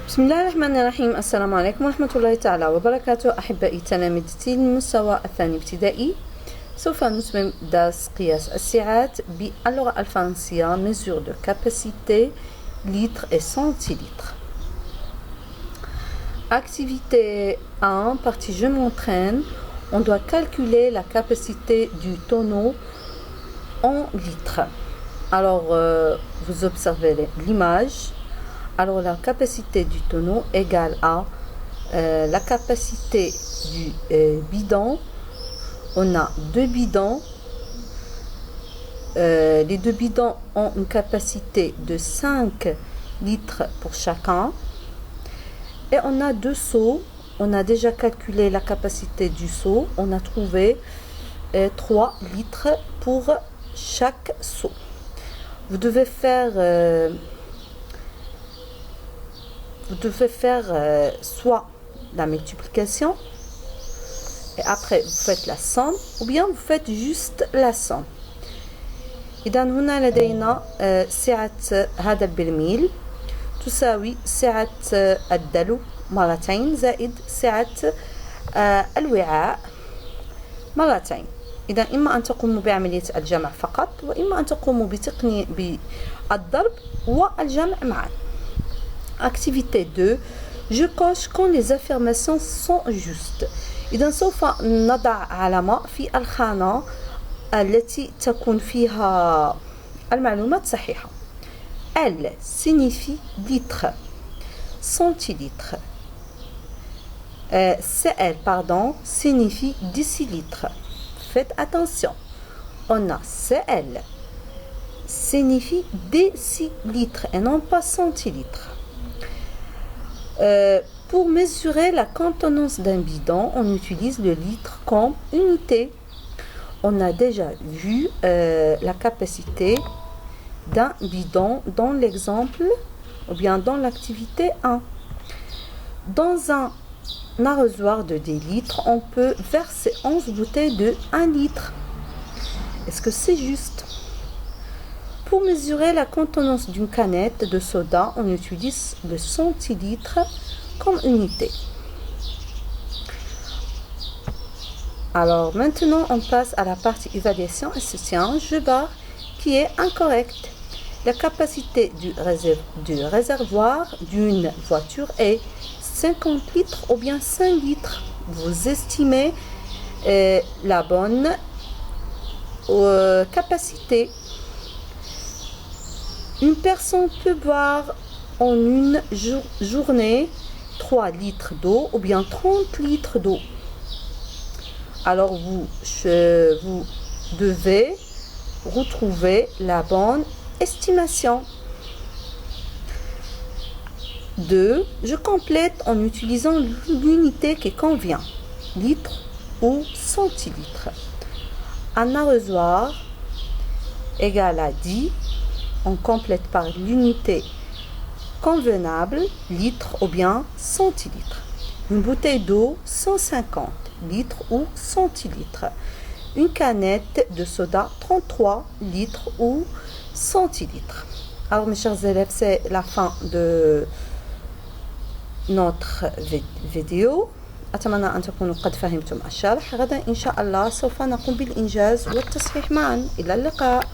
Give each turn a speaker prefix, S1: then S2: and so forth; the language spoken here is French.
S1: بسم الله الرحمن الرحيم. السلام عليكم ورحمة الله تعالى وبركاته. أحبائي تلاميذتي المستوى الثاني ابتدائي، سوف نتمم درس قياس السعات باللغة الفرنسية mesure de capacité litres et centilitres. Activité 1, partie je m'entraîne. On doit calculer la capacité du tonneau en litres. Alors, vous observez l'image. Alors, la capacité du tonneau égale à la capacité du bidon. On a deux bidons. Les deux bidons ont une capacité de 5 litres pour chacun. Et on a deux seaux. On a déjà calculé la capacité du seau. On a trouvé 3 litres pour chaque seau. Vous devez faire soit la multiplication et après vous faites la somme, ou bien vous faites juste la somme. إذا هنا لدينا سعة هذا البرميل تساوي سعة الدلو مرتين زائد سعة الوعاء مرتين. إذا إما أن تقوموا بعملية الجمع فقط، وإما أن تقوموا بالضرب والجمع معا. Activité 2, je coche quand les affirmations sont justes. إذا سوف نضع علامة في الخانة التي تكون فيها المعلومات صحيحة. L signifie litre, centilitre. CL signifie décilitre. Faites attention. On a CL signifie décilitre et non pas centilitre. Pour mesurer la contenance d'un bidon, on utilise le litre comme unité. On a déjà vu la capacité d'un bidon dans l'exemple ou bien dans l'activité 1. Dans un arrosoir de 10 litres, on peut verser 11 bouteilles de 1 litre. Est-ce que c'est juste? Pour mesurer la contenance d'une canette de soda, on utilise le centilitre comme unité. Alors maintenant, on passe à la partie évaluation et c'est un jeu barre qui est incorrect. La capacité du réservoir d'une voiture est 50 litres ou bien 5 litres. Vous estimez la bonne capacité. Une personne peut boire en une journée 3 litres d'eau ou bien 30 litres d'eau. Alors vous devez retrouver la bonne estimation. 2. Je complète en utilisant l'unité qui convient, litre ou centilitre. Un arrosoir égale à 10. On complète par l'unité convenable, litre ou bien centilitre. Une bouteille d'eau, 150 litres ou centilitres. Une canette de soda, 33 litres ou centilitres. Alors mes chers élèves, c'est la fin de notre vidéo. أتمنى أن تكونوا قد فهمتم الشرح. غدا إن شاء الله سوف نقوم بالإنجاز والتصحيح معا. إلى اللقاء.